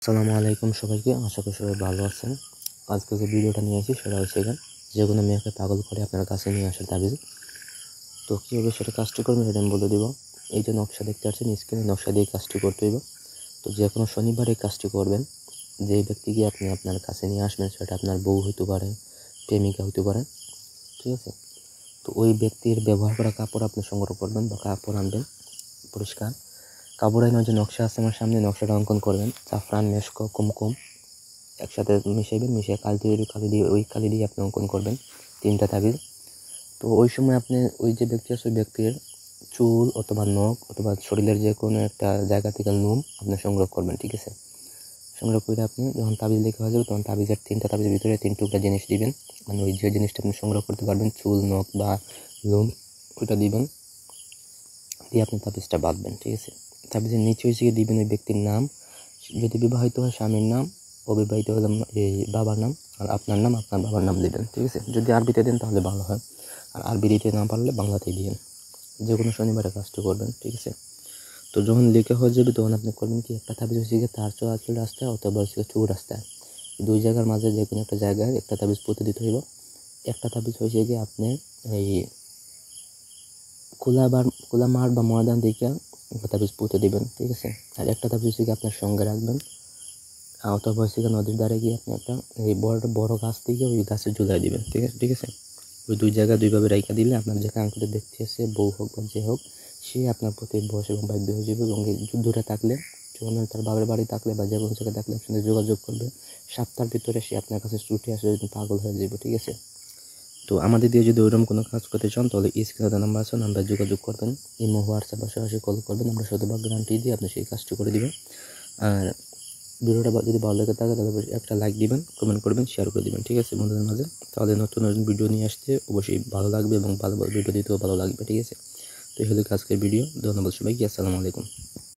আসসালামু আলাইকুম সবাইকে, আশা করি সবাই ভালো আছেন। আজকে যে ভিডিওটা নিয়ে আসি সেটা হচ্ছে যে কোনো মেয়েকে পাগল করে আপনার কাছে নিয়ে আসার তাবিজ। তো কীভাবে সেটা কাজটি করবেন সেটা আমি বলে দেবো। এই যে নকশা দেখতে পাচ্ছেন স্ক্রিনে, নকশা দিয়ে কাজটি করতে হইব। তো যে কোনো শনিবার এই কাজটি করবেন। যে ব্যক্তিকে আপনি আপনার কাছে নিয়ে আসবেন সেটা আপনার বউ হইতে পারে, প্রেমিকা হইতে পারে, ঠিক আছে। তো ওই ব্যক্তির ব্যবহার করা কাপড় আপনি সংগ্রহ করবেন বা কাপড় আনবেন পরিষ্কার। কাপড় আইনের যে নকশা আছে আমার সামনে, নকশাটা অঙ্কন করবেন। জাফরান, মেশক, কুমকুম একসাথে মিশাইবেন, মিশিয়ে কালি দিয়ে আপনি অঙ্কন করবেন 3টা তাবিজ। তো ওই সময় আপনি ওই যে ব্যক্তি আছে ওই ব্যক্তির চুল অথবা নখ অথবা শরীরের যে কোনো একটা জায়গা থেকে নুন আপনি সংগ্রহ করবেন, ঠিক আছে। সংগ্রহ করে আপনি যখন তাবিজ লেখা হয়ে যাবে তখন তাবিজের 3টা তাবিজের ভিতরে 3 টুকরা জিনিস দিবেন। মানে ওই যে জিনিসটা আপনি সংগ্রহ করতে পারবেন, চুল, নখ বা নুন, ওইটা দিবেন। দিয়ে আপনি তাবিজটা বাঁধবেন, ঠিক আছে। তাবিজের নিচে হচ্ছে দিবেন ওই ব্যক্তির নাম, যদি বিবাহিত হয় স্বামীর নাম, অবিবাহিত হলে এই বাবার নাম, আর আপনার নাম, আপনার বাবার নাম দিবেন, ঠিক আছে। যদি আরবিতে দেন তাহলে ভালো হয়, আর আরবি দিতে না পারলে বাংলাতেই দিবেন। যে কোনো শনিবারে কাজটি করবেন, ঠিক আছে। তো যখন লেখা হয়ে যাবে তখন আপনি করবেন কি, একটা তাবিজ হচ্ছে গিয়ে তার চলাচল রাস্তায় অথবা হচ্ছে চৌ রাস্তায়, 2 জায়গার মাঝে যে কোনো একটা জায়গায় একটা তাবিজ পুঁতে দিতে হইব। একটা তাবিজ হয়েছে গিয়ে আপনি এই খোলা মাঠ বা ময়দান দিকে একটা তাবিজ পুঁতে দিবেন, ঠিক আছে। আর একটা তাবিজ হচ্ছে আপনার সঙ্গে রাখবেন, অথবা হচ্ছে নদীর ধারে গিয়ে আপনি একটা এই বড় গাছ থেকে ওই গাছে ঝুলাই দিবেন, ঠিক আছে। ওই 2 জায়গায় 2 ভাবে রাইখা দিলে আপনার যে কাঙ্ক্ষিত ব্যক্তি আছে, বউ হোক বা যে হোক, সে আপনার প্রতি বশ এবং বাধ্য হয়ে যাবে। এবং দূরে থাকলে, যখন তার বাবার বাড়ি থাকলে বা যে কোনো জায়গায় থাকলে আপনার সাথে যোগাযোগ করবে। সপ্তাহের ভিতরে সে আপনার কাছে ছুটে আসে, পাগল হয়ে যাবে, ঠিক আছে। তো আমাদের দিয়ে যদি ওইরকম কোনো কাজ করতে চান তাহলে স্ক্রিনে নাম্বার আছে, নাম্বার যোগাযোগ করবেন। ইমো, হোয়াটসঅ্যাপ বা সরাসরি কল করবেন, আমরা শতভাগ গ্যারান্টি দিয়ে আপনি সেই কাজটি করে দেবেন। আর ভিডিওটা যদি ভালো লেগে থাকে তাহলে একটা লাইক দিবেন, কমেন্ট করবেন, শেয়ার করে দিবেন, ঠিক আছে বন্ধুদের মাঝে। তাহলে নতুন নতুন ভিডিও নিয়ে আসতে অবশ্যই ভালো লাগবে এবং ভালো ভিডিও দিতেও ভালো লাগবে, ঠিক আছে। তো এই হলো আজকের ভিডিও। ধন্যবাদ সবাইকে, আসসালামু আলাইকুম।